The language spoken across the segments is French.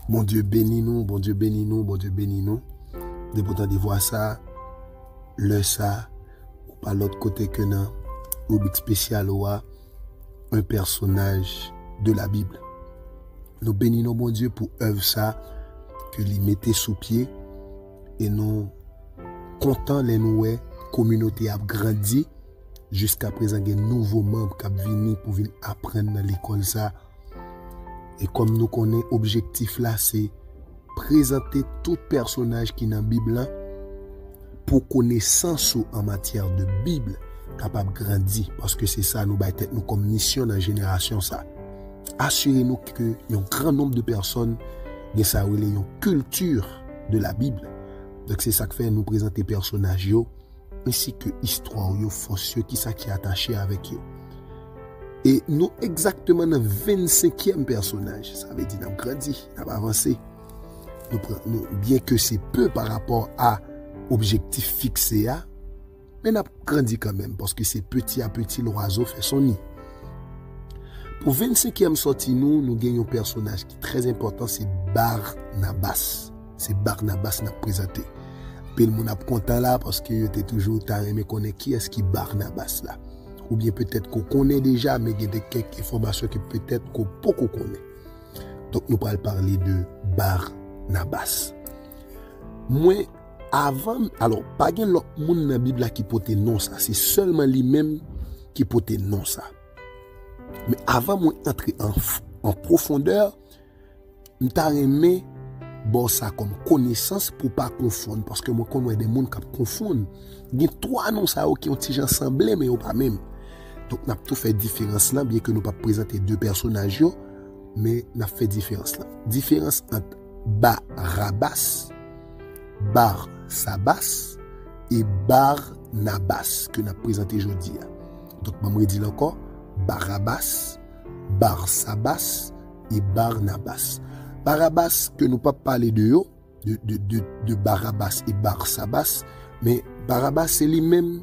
Bon Dieu bénis nous, bon Dieu bénis nous, bon Dieu bénis nous. De pourtant de voir ça, le ça, ou pas l'autre côté que dans rubrique spéciale ou un personnage de la Bible. Nous bénissons bon Dieu pour œuvre ça que lui mettez sous pied et nous contents les nouais communauté a grandi jusqu'à présent des nouveaux membres qui viennent pour venir apprendre dans l'école ça. Et comme nous connaissons objectif là, c'est présenter tout personnage qui est dans la Bible pour connaissance en matière de Bible capable de grandir, parce que c'est ça nous battons nous comme mission dans la génération ça. Assurez-nous que y a un grand nombre de personnes qui ça une culture de la Bible. Donc c'est ça que fait nous présenter personnages yo ainsi que histoire yo force qui ça qui est attaché avec eux. Et nous exactement dans le 25e personnage, ça veut dire nous grandi, nous avancé. Bien que c'est peu par rapport à objectif fixé, mais nous avons grandi quand même, parce que c'est petit à petit l'oiseau fait son nid. Pour 25e sortie, nous gagnons un personnage qui est très important, c'est Barnabas. C'est Barnabas qui nous a présenté. Puis le monde est content là, parce que tu es toujours aimé connaître qui est-ce qui Barnabas là. Ou bien peut-être qu'on connaît déjà, mais il y a quelques informations que peut-être qu'on peut connaître. Donc nous allons parler de Barnabas. Moi, avant, alors, pas de l'autre monde dans la Bible qui peut non ça, c'est seulement lui-même qui peut non ça. Mais avant moi entrer en profondeur, je aimé bon ça comme connaissance pour pas confondre, parce que moi connais des monde qui confondent. Il y a trois noms ça qui ont déjà semblé mais pas même. Donc on a tout fait différence là, bien que nous pas présenter deux personnages mais on a fait différence là. Différence entre Barabbas, Barsabas et Barnabas que nous a présenté aujourd'hui. Donc je vais dire encore Barabbas, Barsabas et Barnabas. Barabbas que nous pas parler de Barabbas et Barsabas, mais Barabbas c'est lui-même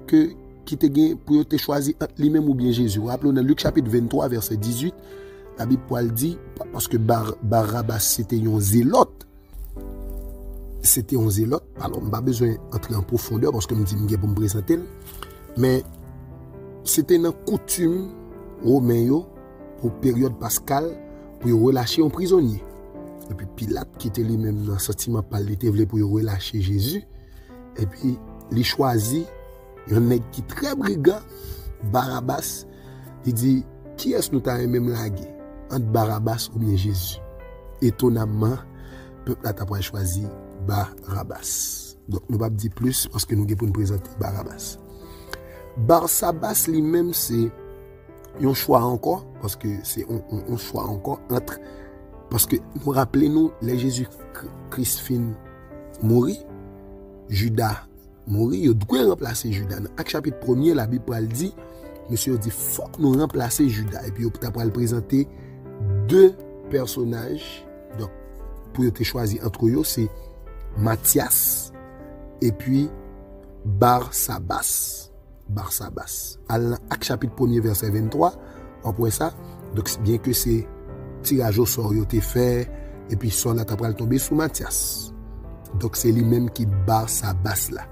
que qui te gagne pour te choisir lui-même ou bien Jésus. Rappelons dans Luc chapitre 23 verset 18, la Bible dit parce que Barabbas c'était un zélote. C'était un zélote. Alors on pas besoin d'entrer en profondeur parce que me dit pour me présenter, mais c'était une coutume romain pour période pascale pour relâcher un prisonnier. Et puis Pilate qui était lui-même dans le sentiment par l'été pour relâcher Jésus. Et puis il choisit un mec qui est très brigand, Barabbas. Il dit qui est-ce que nous avons même lagué entre Barabbas ou bien Jésus? Étonnamment, le peuple a choisi Barabbas. Donc nous ne pouvons pas dire plus parce que nous avons pour nous présenter Barabbas. Barsabas lui-même c'est un choix encore, parce que c'est un choix encore entre, parce que nous rappelez-nous, les Jésus-Christ fin mourir, Judas mourir, il doit remplacer Judas. Dans Acte chapitre 1er, la Bible dit, monsieur dit, faut que nous remplacer Judas. Et puis, on va présenter deux personnages, donc, pour te choisir entre eux, c'est Matthias et puis Barsabas. Barsabas. À Acte chapitre 1er, verset 23, on voit ça. Donc, bien que c'est tirage au sort, il a été fait, et puis son là, tu as tomber sous Matthias. Donc, c'est lui-même qui Barsabas là.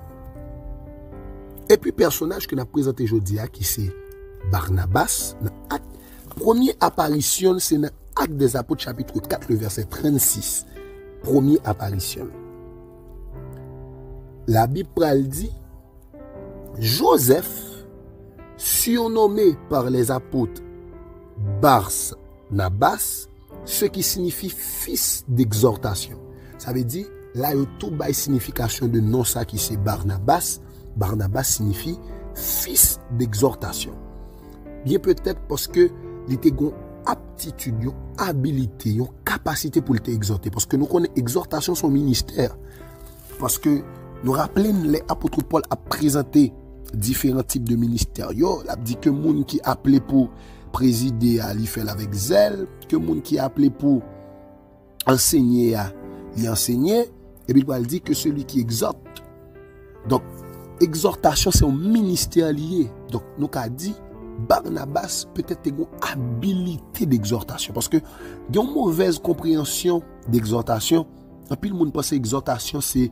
Et puis, personnage que nous avons présenté aujourd'hui, qui c'est Barnabas, première apparition, c'est dans Acte des Apôtres, chapitre 4, le verset 36. Première apparition. La Bible dit, Joseph, surnommé par les apôtres Barnabas, ce qui signifie fils d'exhortation. Ça veut dire, là, il y a tout by signification de nom ça qui c'est Barnabas. Barnabas signifie fils d'exhortation. Bien peut-être parce que il était une aptitude, une habilité, une capacité pour l'exhorter. Parce que nous connaissons exhortation son ministère. Parce que nous rappelons les apôtres Paul a présenté différents types de ministères. Il a dit que moun qui appelé pour présider à l'y faire avec zèle, que moun qui appelé pour enseigner à l'y enseigner, et puis il dit que celui qui exhorte. Donc exhortation c'est un ministère lié. Donc nous a dit Barnabas peut-être une habilité d'exhortation parce que il y a une mauvaise compréhension d'exhortation. En plus, le monde pense que exhortation, c'est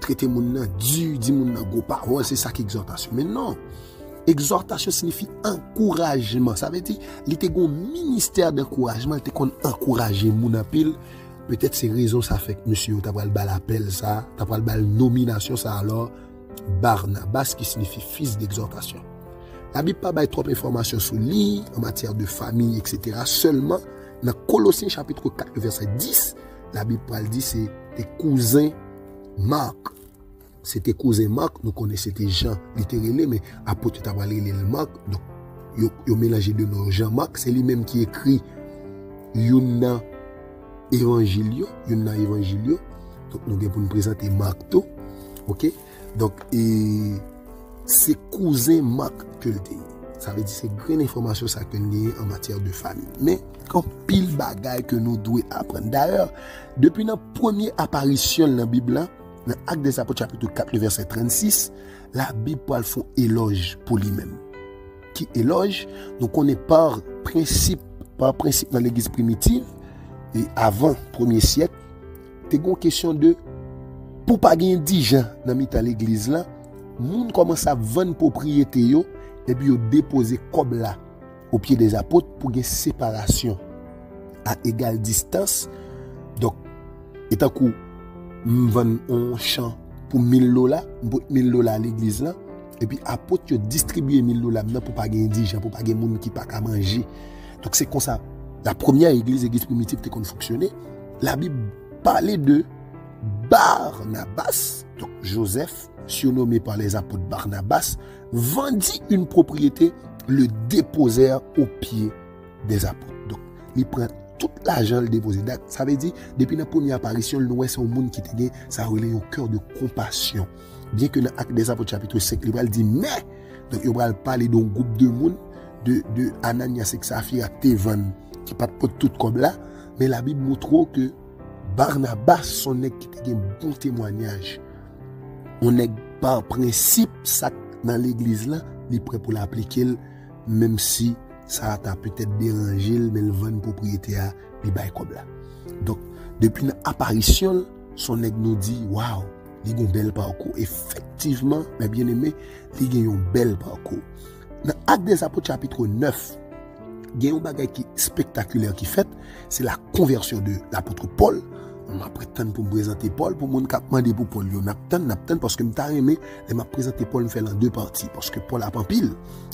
traiter moun nan du, di moun nan go parole, c'est ça qui exhortation. Mais non, exhortation signifie encouragement. Ça veut dire, il était un ministère d'encouragement, il était qu'on encourager moun en pile. Peut-être c'est raison ça fait que monsieur t'as pas le bal appel ça, t'as pas le bal nomination ça alors Barnabas qui signifie fils d'exhortation. La Bible pas trop d'informations sur lui en matière de famille etc. Seulement dans Colossiens chapitre 4 verset 10, la Bible dit c'est tes cousins Marc. C'était cousin Marc, nous connaissons c'était Jean littéralement mais apôtre t'as parlé le Marc donc yo mélangé de nos Jean-Marc, c'est lui-même qui écrit Yuna Évangilio, donc nous allons nous présenter Marc. OK? Donc c'est cousin Marc que le dit. Ça veut dire c'est grande information ça que nous en matière de famille. Mais quand pile bagaille que nous devons apprendre. D'ailleurs, depuis notre première apparition dans la Bible, dans Actes des Apôtres chapitre 4 le verset 36, la Bible parle font éloge pour lui-même. Qui éloge, nous connaissons par principe dans l'église primitive. Et avant, premier siècle, c'était une question de, pour pas gagner 10 gens dans l'église là, moun commence à vendre propriété yo, et puis yo déposer comme là, au pied des apôtres, pour gagner séparation à égale distance. Donc, et tant que vend un champ pour $1000 à l'église là, et puis apôtres yo distribuer $1000 pour pas gagner 10 gens, pour pas gagner moun qui pas qu'à manger. Donc c'est comme ça. La première église primitive qui a fonctionné, la Bible parlait de Barnabas, donc Joseph, surnommé par les apôtres Barnabas, vendit une propriété, le déposèrent au pied des apôtres. Donc, il prend tout l'argent, le déposer. Ça veut dire, depuis la première apparition, le Nouveau, c'est un monde qui était, ça relève au cœur de compassion. Bien que dans l'Acte des Apôtres, chapitre 5, il va dire, mais, donc, il va parler d'un groupe de monde, de Ananias et Saphira, Tévan, qui pas de tout comme là, mais la Bible montre que Barnabas son nèg qui a un bon témoignage. On est par principe ça dans l'église là, il est prêt pour l'appliquer même si ça t'a peut-être dérangé mais le vend propriété à il bail comme là. Donc depuis l'apparition son nèg nous dit waouh, il a un bel parcours. Effectivement, mes bien-aimés, il a un bel parcours. Dans Actes des Apôtres chapitre 9, il y a un bagage qui spectaculaire qui fait, c'est la conversion de l'apôtre Paul. On m'a prétendu pour me présenter Paul, pour mon cap demandé pour Paul. On a parce que m'ta aimé, et m'a présenté Paul me fait en deux parties parce que Paul a pas pile.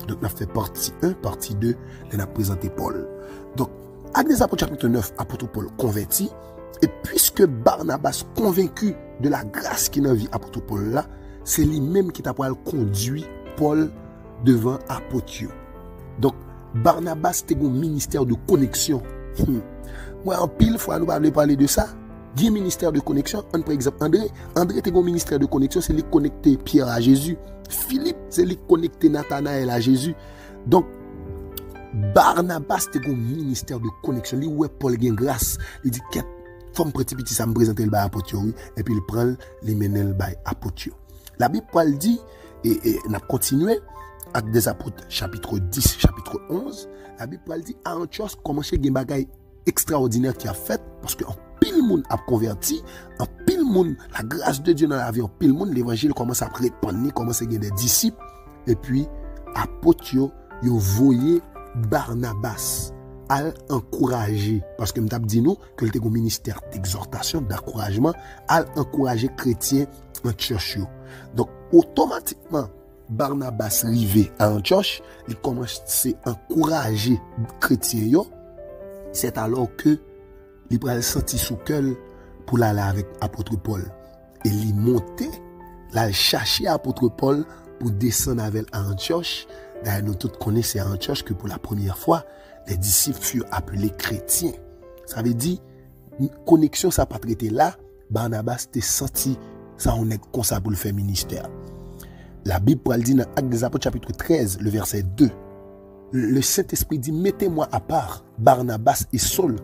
Donc on a fait partie 1, partie 2, on a présenté Paul. Donc Actes des Apôtres chapitre 9, apôtre Paul converti et puisque Barnabas convaincu de la grâce qui dans vie apôtre Paul là, c'est lui-même qui t'a conduit Paul devant apôtre. Donc Barnabas était un ministère de connexion. Moi, en pile fois, nous allons parler de ça. Il y a un ministère de connexion. Par exemple, André était un ministère de connexion, c'est lui connecter Pierre à Jésus. Philippe, c'est lui connecter Nathanaël à Jésus. Donc, Barnabas était un ministère de connexion. Lui, où est Paul gagne grâce. Il dit, qu'est-ce femme petit ça me présente le bail apôtre, et puis il prend les mener le bail apôtre. La Bible Paul dit, et on a continué, Actes des Apôtres, chapitre 10, chapitre 11, la Bible dit à Antioche comment c'est un bagage extraordinaire qui a fait parce que en pile monde a converti, en pile monde la grâce de Dieu dans la vie, en pile monde l'évangile commence à répandre, commence à gagner des disciples et puis apôtres yo voyé Barnabas à encourager parce que m't'a dit nous que il était un ministère d'exhortation, d'encouragement, à encourager chrétiens en Antioche. Donc automatiquement Barnabas rivé à Antioche, il commence à encourager les chrétiens. C'est alors que il a senti sous cœur pour aller avec l'apôtre Paul. Et il montait, il cherchait l'apôtre Paul pour descendre avec à Antioche. D'ailleurs, nous tous connaissons à Antioche que pour la première fois, les disciples furent appelés chrétiens. Ça veut dire, une connexion, ça n'a pas traité là. Barnabas t'est senti, ça on est comme ça pour le faire ministère. La Bible dit dans Actes des Apôtres chapitre 13, le verset 2, le Saint-Esprit dit, mettez-moi à part Barnabas et Saul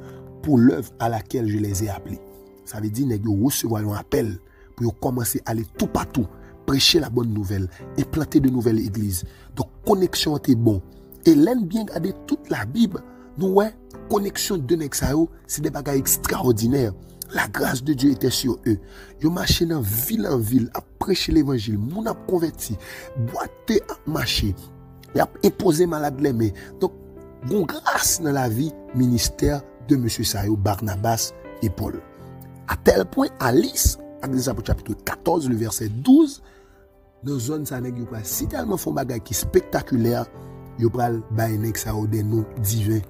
pour l'œuvre à laquelle je les ai appelés. Ça veut dire, vous recevez un appel pour commencer à aller tout partout, prêcher la bonne nouvelle, implanter de nouvelles églises. Donc, connexion était bon. Et l'aime bien garder toute la Bible, nous ouais, connexion de nèg sa yo, c'est des bagages extraordinaires. La grâce de Dieu était sur eux. Ils marchaient dans ville en ville, à prêcher l'évangile, moun a converti, boité à marcher, ils a imposé malade les mains. Donc, bon grâce dans la vie ministère de M. Sayo, Barnabas et Paul. À tel point, Alice, Actes des Apôtres chapitre 14, le verset 12, dans zone ça nèg yo pral si tellement font bagay qui spectaculaire, yo pral bay nèg sa des noms divins,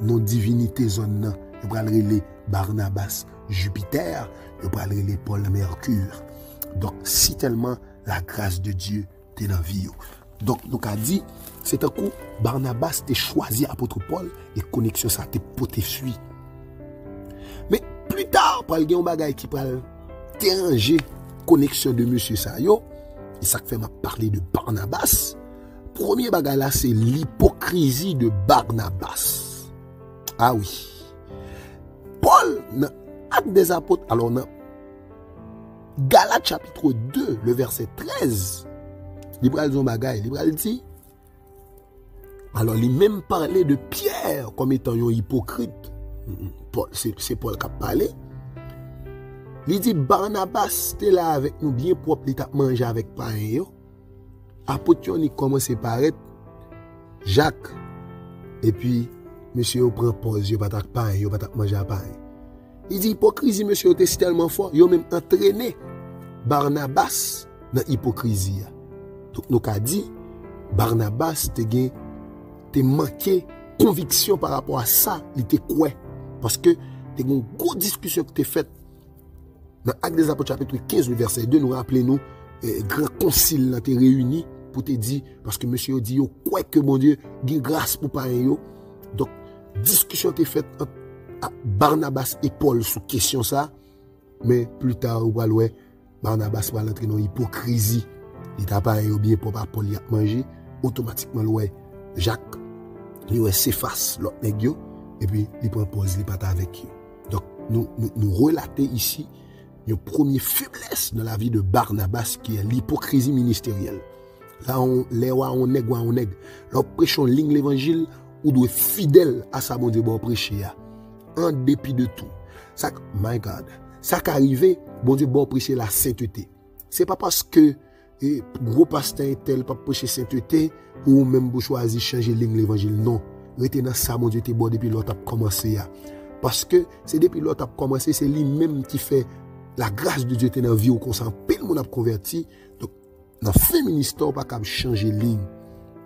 non divinité zone nan, yo pral relé Barnabas Jupiter, yo pral relé Paul Mercure. Donc si tellement la grâce de Dieu t'est dans vie yo. Donc a dit c'est un coup Barnabas t'est choisi apôtre Paul et connexion ça t'est poté suit. Mais plus tard pral gen bagay qui pral déranger connexion de monsieur Sayo. Et ça fait m'a parler de Barnabas. Premier bagage là, c'est l'hypocrisie de Barnabas. Ah oui. Paul, dans Actes des Apôtres, alors dans Galates chapitre 2, le verset 13, il a dit, alors il même parlé de Pierre comme étant un hypocrite. C'est Paul qui a parlé. Il dit Barnabas était là avec nous bien propre, il t'a mangé avec pain yo. Apôtre il commence à paraître Jacques et puis monsieur prend pause, il pas ta pain, il pas ta manger à pain. Il dit hypocrisie monsieur était tellement fort, il a même entraîné Barnabas dans hypocrisie. Donc nous a dit Barnabas te manqué conviction par rapport à ça, il était quoi parce que tu une grosse discussion que tu faite. Dans Actes des Apôtres chapitre 15, le verset 2, nous rappelons grand concile là te réuni pour te dire, parce que monsieur dit, yo, quoi que mon Dieu, gagne grâce pour pas yo. Donc, discussion te faite entre Barnabas et Paul sur question ça, mais plus tard, ou ouais, Barnabas va l'entrer dans l'hypocrisie. Il t'a pas bien pour pas Paul y a mangé, automatiquement, ouais, Jacques, il s'efface l'autre nèg yo, et puis il propose, il part avec eux. Donc, nous relatons ici une première faiblesse dans la vie de Barnabas qui est l'hypocrisie ministérielle. Là, on nègre. Là, prêchons ligne l'évangile, ou doit être fidèle à sa bon Dieu, bon prêcher, en dépit de tout. Ça, my God, ça qui arrive, bon Dieu, bon prêcher la sainteté. C'est pas parce que gros pasteur tel pas prêcher sainteté ou même vous choisir changer ligne l'évangile. Non, restez dans ça, mon Dieu, t'es bon depuis l'autre a commencé. Parce que c'est depuis l'autre a commencé, c'est lui-même qui fait la grâce de Dieu est dans la vie, qu'on s'en pile, mon a converti. Donc, dans le fin ministère, pas qu'à changer ligne.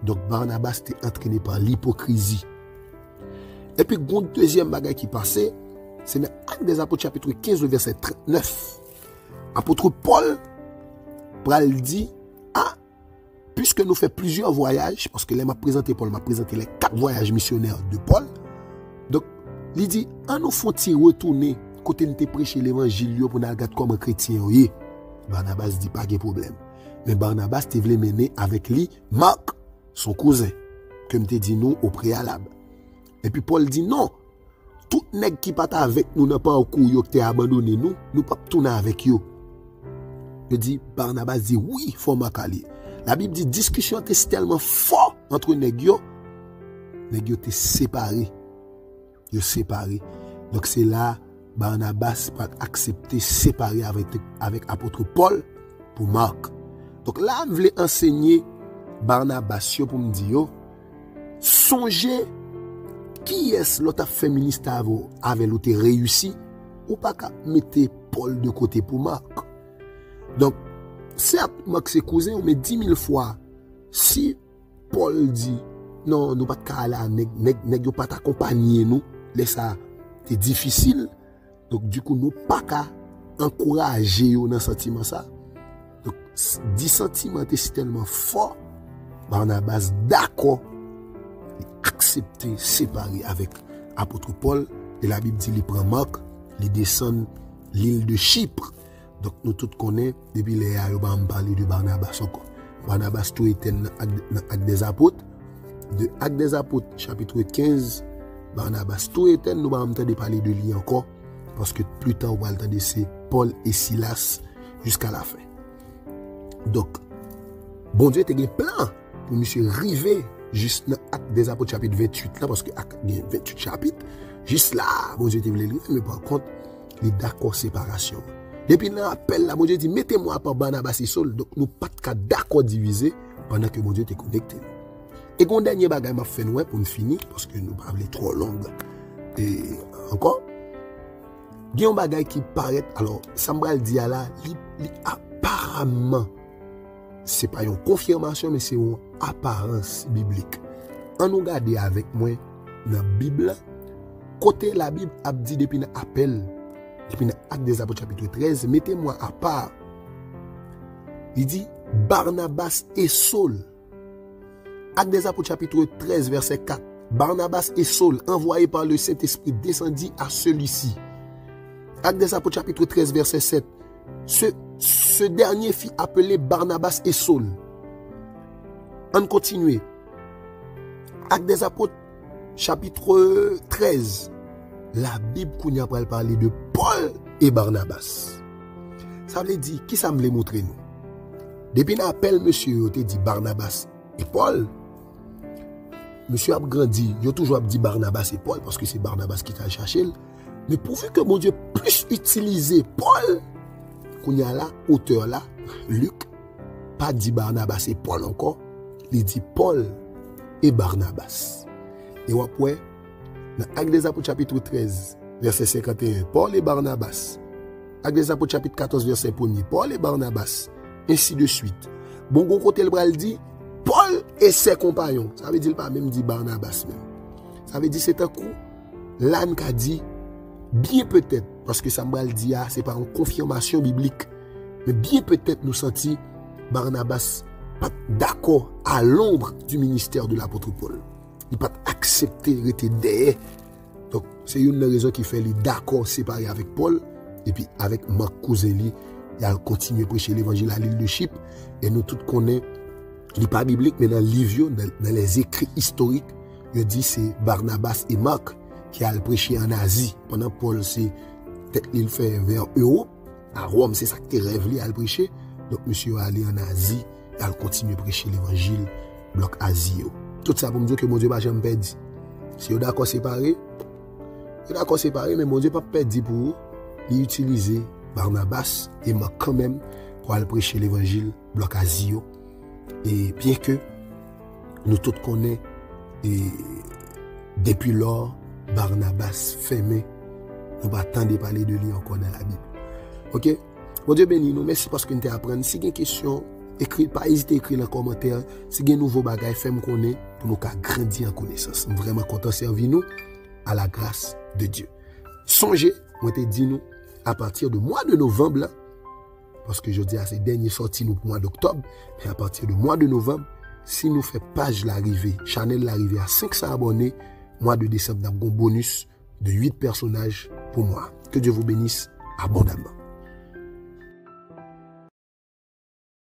Donc, Barnabas était entraîné par l'hypocrisie. Et puis, le deuxième bagage qui passait, c'est dans Actes des Apôtres, chapitre 15, le verset 39. Apôtre Paul, pral dit, puisque nous faisons plusieurs voyages, parce que là, m'a présenté Paul, m'a présenté les 4 voyages missionnaires de Paul. Donc, il dit, nous faut-il retourner côté nous te prêcher l'évangile pour nous regarder comme un chrétien. Barnabas dit pas de problème. Mais Barnabas te voulait mener avec lui Marc, son cousin, comme te dit nous au préalable. Et puis Paul dit non, tout nèg qui pas avec nous n'a pas au cours yo qui abandonné nous pas tourner avec yo. Il dit Barnabas dit oui, faut m'accaler. La Bible dit discussion était tellement fort entre nèg yo te séparé. Yo séparé. Donc c'est là Barnabas pas accepté séparer avec apôtre Paul pour Marc. Donc là, je voulais enseigner Barnabas pour me dire, songez qui est l'autre féministe avec l'autre réussi ou pas qu'à mettre Paul de côté pour Marc. Donc, certes, Marc c'est cousin, mais 10 000 fois, si Paul dit, non, nous pas qu'à aller, nèg pas t'accompagner nous, laisse ça, c'est difficile. Donc, du coup, nous pas qu'à encourager dans ce sentiment ça. Donc, 10 sentiments étaient tellement forts, Barnabas d'accord, accepter, séparer avec apôtre Paul. Et la Bible dit, il prend Marc, il descend l'île de Chypre. Donc, nous tous connaissons, depuis les années, on va parler de Barnabas encore. Barnabas, tout était dans Actes des Apôtres. De Actes des Apôtres, chapitre 15, Barnabas, tout était, nous allons parler de lui encore. Parce que plus tard, on va entendre c'est Paul et Silas jusqu'à la fin. Donc, bon Dieu, tu as un plan pour monsieur river juste dans Actes des Apôtres chapitre 28 là, parce que il y a 28 chapitres, juste là, bon Dieu te voulait lire, mais par contre, il est d'accord séparation. Depuis l'appel là, bon Dieu dit, mettez-moi par Barnabas et Saul, donc nous pas d'accord diviser pendant que bon Dieu t'est connecté. Et qu'on dernier bagage m'a fait nous pour nous finir, parce que nous parlons trop long. Et encore, il y a un bagage qui paraît, alors, Sambral dit là, apparemment, c'est pas une confirmation, mais c'est une apparence biblique. On nous regarde avec moi dans la Bible, côté la Bible a dit depuis l'appel, depuis l'Acte des Apôtres chapitre 13, mettez-moi à part. Il dit Barnabas et Saul. Acte des Apôtres chapitre 13 verset 4. Barnabas et Saul, envoyés par le Saint-Esprit, descendit à celui-ci. Acte des Apôtres chapitre 13 verset 7. Ce dernier fit appeler Barnabas et Saul. On continue. Acte des Apôtres chapitre 13. La Bible qu'on a parlé de Paul et Barnabas. Ça veut dire, qui ça me montrer nous? Depuis l'appel, monsieur, il dit Barnabas et Paul. Monsieur a grandi, il a toujours dit Barnabas et Paul parce que c'est Barnabas qui t'a cherché. Mais pourvu que mon Dieu puisse utiliser Paul, qu'on y a là, auteur là, Luc, pas dit Barnabas et Paul encore, il dit Paul et Barnabas. Et après, dans Actes des Apôtres chapitre 13, verset 51, Paul et Barnabas. Actes des Apôtres chapitre 14, verset 1er, Paul et Barnabas. Ainsi de suite. Bon, côté le bras dit, Paul et ses compagnons. Ça veut dire pas même dit Barnabas même. Ça veut dire c'est un coup. L'âne qui a dit, bien peut-être, parce que ça m'a dit, c'est pas une confirmation biblique, mais bien peut-être nous sentis Barnabas pas d'accord à l'ombre du ministère de l'apôtre Paul. Il pas accepté, il était derrière. Donc, c'est une raison qui fait les d'accord séparés avec Paul, et puis avec Marc Couseli, il a continué à prêcher l'évangile à l'île de Chypre, et nous tous connaissons, il n'est pas biblique, mais dans le livre, dans les écrits historiques, il dit c'est Barnabas et Marc qui a prêché en Asie, pendant Paul, c'est peut-être il fait vers Europe, à Rome, c'est ça que rêve lui à prêcher. Donc, monsieur est allé en Asie, et a continué à prêcher l'évangile, bloc Asie. Tout ça pour me dire que mon Dieu va jamais perdre. Si vous êtes d'accord séparé, mais mon Dieu pas perdre pour vous, il utiliser Barnabas et moi quand même pour aller prêcher l'évangile bloc Asie. Et bien que nous tous connaissons, et depuis lors, Barnabas fermé, nous ne attendons pas parler de lui encore dans la Bible. Ok? Mon Dieu béni nous, merci parce que nous t'apprenons. Si vous avez une question, écris, pas hésiter à écrire dans les commentaires. Si vous avez un nouveau bagage, faites-moi connaître pour nous grandir en connaissance. Nous sommes vraiment contents de servir nous à la grâce de Dieu. Songez, moi te dit nous, à partir du mois de novembre, là, parce que je dis à ces derniers sorties nous pour le mois d'octobre, mais à partir du mois de novembre, si nous faisons page l'arrivée, channel l'arrivée à 500 abonnés, mois de décembre, nous avons un bonus de 8 personnages pour moi. Que Dieu vous bénisse abondamment.